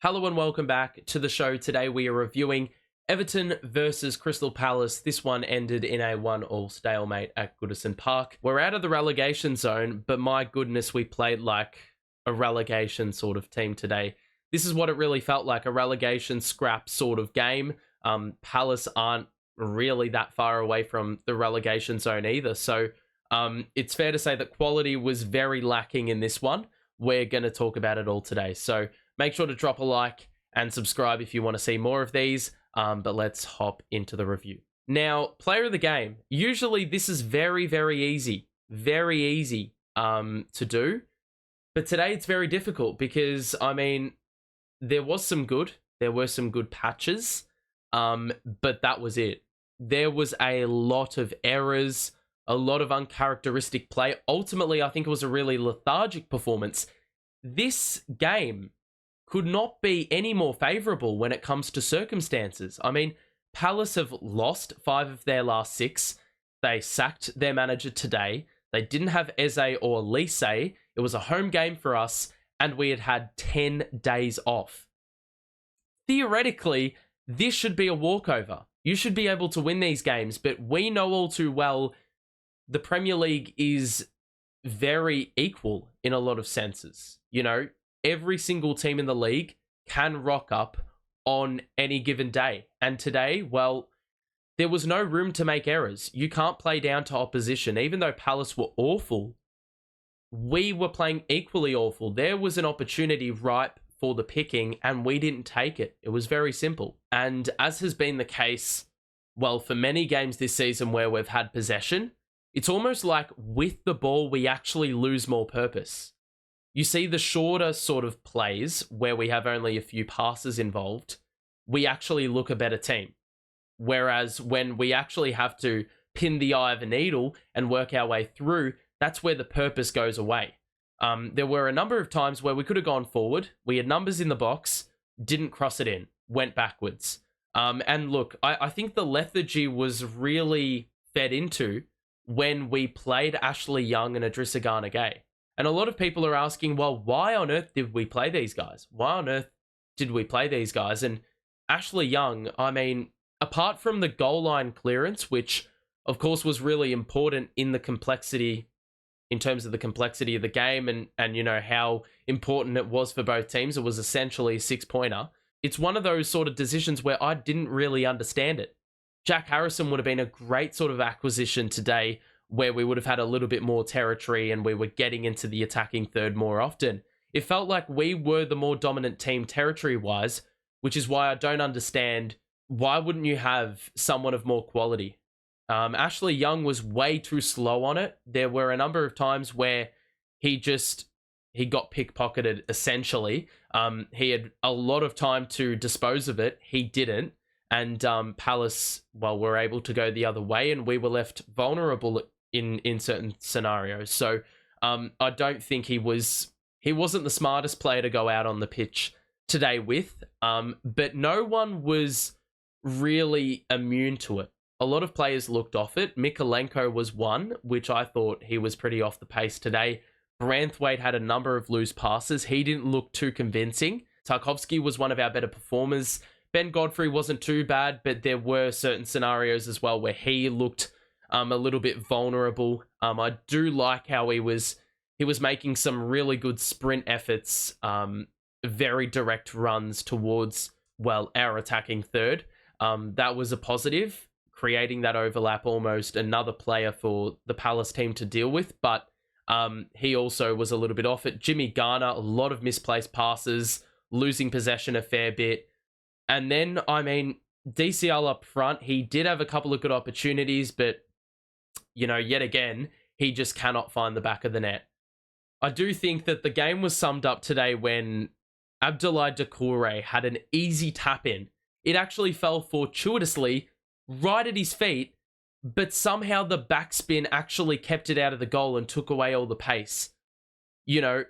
Hello and welcome back to the show. Today we are reviewing Everton versus Crystal Palace. This one ended in a 1-1 stalemate at Goodison Park. We're out of the relegation zone, but my goodness, we played like a relegation sort of team today. This is what it really felt like, a relegation scrap sort of game. Palace aren't really that far away from the relegation zone either. So it's fair to say that quality was very lacking in this one. We're going to talk about it all today. So make sure to drop a like and subscribe if you want to see more of these. But let's hop into the review. Now, player of the game. Usually this is very, very easy. Very easy to do. But today it's very difficult because, I mean, there was some good. There were some good patches. But that was it. There was a lot of errors, a lot of uncharacteristic play. Ultimately, I think it was a really lethargic performance. This game could not be any more favourable when it comes to circumstances. I mean, Palace have lost 5 of their last 6. They sacked their manager today. They didn't have Eze or Lise. It was a home game for us, and we had 10 days off. Theoretically, this should be a walkover. You should be able to win these games, but we know all too well the Premier League is very equal in a lot of senses. You know, every single team in the league can rock up on any given day. And today, well, there was no room to make errors. You can't play down to opposition. Even though Palace were awful, we were playing equally awful. There was an opportunity ripe for the picking, and we didn't take it. It was very simple. And as has been the case, well, for many games this season where we've had possession, it's almost like with the ball, we actually lose more purpose. You see the shorter sort of plays where we have only a few passes involved, we actually look a better team. Whereas when we actually have to pin the eye of a needle and work our way through, that's where the purpose goes away. There were a number of times where we could have gone forward. We had numbers in the box, didn't cross it in, went backwards. And look, I think the lethargy was really fed into when we played Ashley Young and Idrissa Gana Gueye. And a lot of people are asking, well, why on earth did we play these guys? Why on earth did we play these guys? And Ashley Young, I mean, apart from the goal line clearance, which of course was really important in the complexity, in terms of the complexity of the game and you know, how important it was for both teams. It was essentially a 6-pointer. It's one of those sort of decisions where I didn't really understand it. Jack Harrison would have been a great sort of acquisition today where we would have had a little bit more territory and we were getting into the attacking third more often. It felt like we were the more dominant team territory-wise, which is why I don't understand why wouldn't you have someone of more quality. Ashley Young was way too slow on it. There were a number of times where he got pickpocketed, essentially. He had a lot of time to dispose of it. He didn't. And Palace, well, were able to go the other way, and we were left vulnerable in certain scenarios. So I don't think he wasn't the smartest player to go out on the pitch today with. But no one was really immune to it. A lot of players looked off it. Mykolenko was one, which I thought he was pretty off the pace today. Branthwaite had a number of loose passes. He didn't look too convincing. Tarkowski was one of our better performers. Ben Godfrey wasn't too bad, but there were certain scenarios as well where he looked a little bit vulnerable. I do like how he was making some really good sprint efforts, very direct runs towards, well, our attacking third. That was a positive, creating that overlap, almost another player for the Palace team to deal with, but he also was a little bit off it. Jimmy Garner, a lot of misplaced passes, losing possession a fair bit. And then, I mean, DCL up front, he did have a couple of good opportunities, but, you know, yet again, he just cannot find the back of the net. I do think that the game was summed up today when Abdoulaye Doucouré had an easy tap in. It actually fell fortuitously right at his feet, but somehow the backspin actually kept it out of the goal and took away all the pace. You know,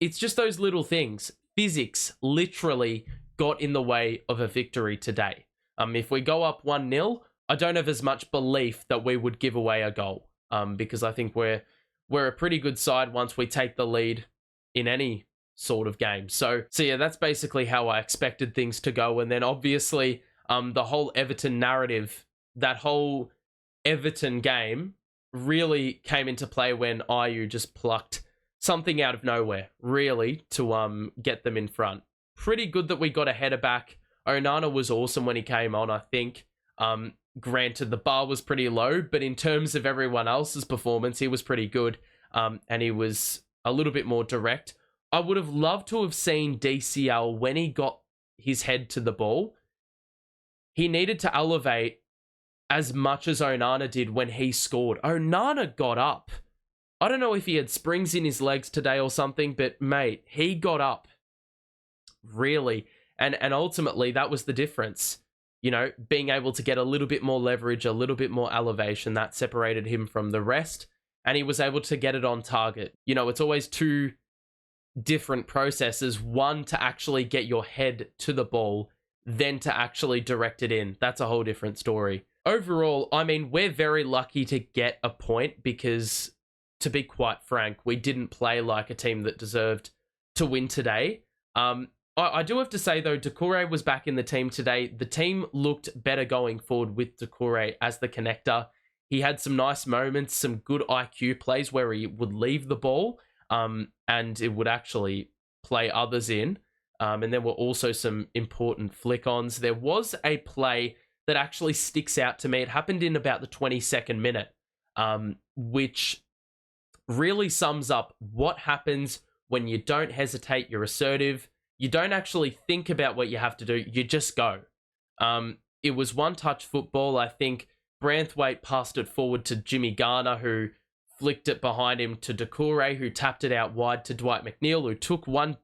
it's just those little things. Physics literally got in the way of a victory today. If we go up 1-0, I don't have as much belief that we would give away a goal, because I think we're a pretty good side once we take the lead in any sort of game. So yeah, that's basically how I expected things to go. And then obviously, the whole Everton narrative, that whole Everton game really came into play when Ayew just plucked something out of nowhere, really, to get them in front. Pretty good that we got a header back. Onana was awesome when he came on, I think. Granted, the bar was pretty low, but in terms of everyone else's performance, he was pretty good, and he was a little bit more direct. I would have loved to have seen DCL when he got his head to the ball. He needed to elevate as much as Onana did when he scored. Onana got up. I don't know if he had springs in his legs today or something, but mate, he got up. Really. And ultimately, that was the difference. You know, being able to get a little bit more leverage, a little bit more elevation, that separated him from the rest. And he was able to get it on target. You know, it's always two different processes. One, to actually get your head to the ball, then to actually direct it in. That's a whole different story. Overall, I mean, we're very lucky to get a point because, to be quite frank, we didn't play like a team that deserved to win today. I do have to say, though, Doucouré was back in the team today. The team looked better going forward with Doucouré as the connector. He had some nice moments, some good IQ plays where he would leave the ball and it would actually play others in. And there were also some important flick-ons. There was a play that actually sticks out to me. It happened in about the 22nd minute, which really sums up what happens when you don't hesitate, you're assertive, you don't actually think about what you have to do, you just go. It was one-touch football. I think Branthwaite passed it forward to Jimmy Garner, who flicked it behind him to Doucouré, who tapped it out wide to Dwight McNeil, who took one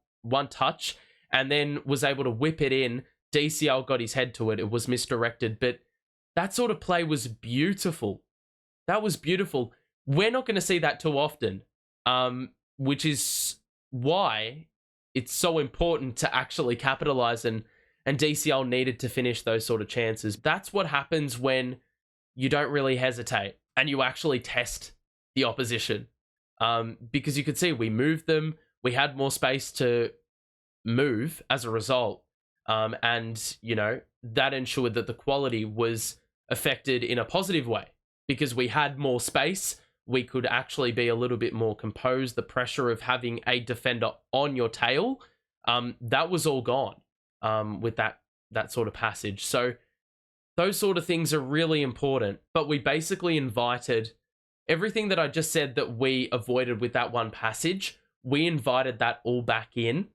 touch and then was able to whip it in. DCL got his head to it. It was misdirected, but that sort of play was beautiful. That was beautiful. We're not going to see that too often, which is why it's so important to actually capitalize, and DCL needed to finish those sort of chances. That's what happens when you don't really hesitate and you actually test the opposition. Because you could see we moved them. We had more space to move as a result. And, you know, that ensured that the quality was affected in a positive way because we had more space. We could actually be a little bit more composed. The pressure of having a defender on your tail, that was all gone with that sort of passage. So those sort of things are really important. But we basically invited everything that I just said that we avoided with that one passage. We invited that all back in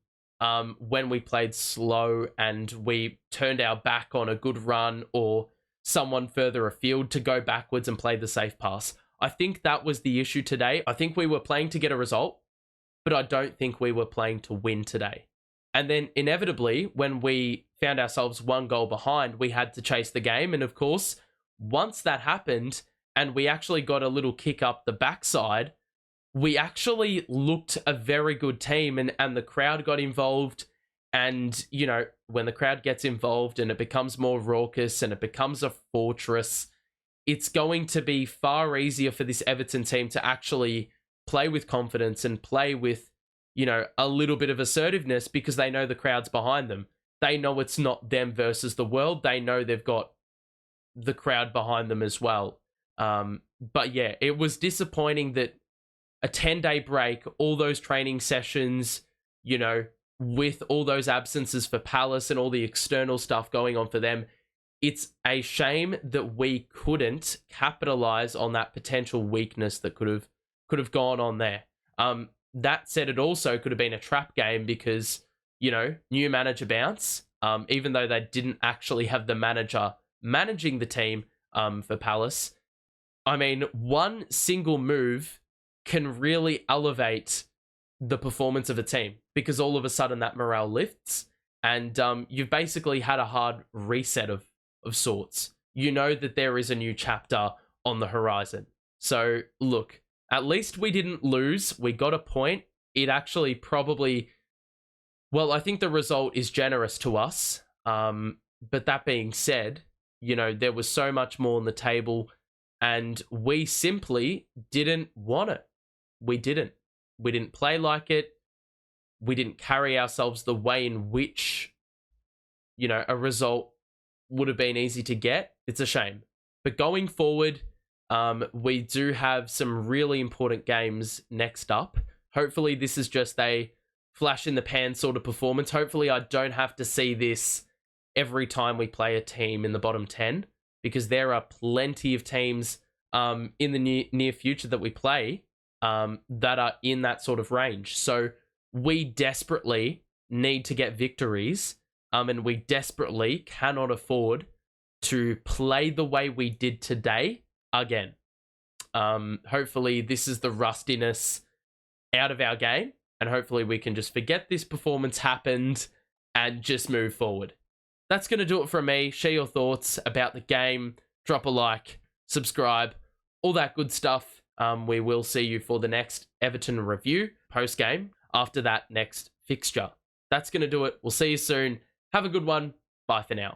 when we played slow and we turned our back on a good run or someone further afield to go backwards and play the safe pass. I think that was the issue today. I think we were playing to get a result, but I don't think we were playing to win today. And then inevitably, when we found ourselves one goal behind, we had to chase the game. And of course, once that happened and we actually got a little kick up the backside, we actually looked a very good team and the crowd got involved. And, you know, when the crowd gets involved and it becomes more raucous and it becomes a fortress, it's going to be far easier for this Everton team to actually play with confidence and play with, you know, a little bit of assertiveness because they know the crowd's behind them. They know it's not them versus the world. They know they've got the crowd behind them as well. But yeah, it was disappointing that a 10-day break, all those training sessions, you know, with all those absences for Palace and all the external stuff going on for them, it's a shame that we couldn't capitalize on that potential weakness that could have gone on there. That said, it also could have been a trap game because, you know, new manager bounce, even though they didn't actually have the manager managing the team for Palace. I mean, one single move can really elevate the performance of a team because all of a sudden that morale lifts and you've basically had a hard reset of sorts. You know that there is a new chapter on the horizon. So look, at least we didn't lose. We got a point. It actually probably, well, I think the result is generous to us. But that being said, you know, there was so much more on the table and we simply didn't want it. We didn't play like it. we didn't carry ourselves the way in which, you know, a result would have been easy to get. It's a shame. But going forward, we do have some really important games next up. Hopefully this is just a flash in the pan sort of performance. Hopefully I don't have to see this every time we play a team in the bottom 10, because there are plenty of teams in the near future that we play that are in that sort of range. So we desperately need to get victories, and we desperately cannot afford to play the way we did today again. Hopefully this is the rustiness out of our game, and hopefully we can just forget this performance happened and just move forward. That's going to do it from me. Share your thoughts about the game. Drop a like, subscribe, all that good stuff. We will see you for the next Everton review post-game after that next fixture. That's going to do it. We'll see you soon. Have a good one. Bye for now.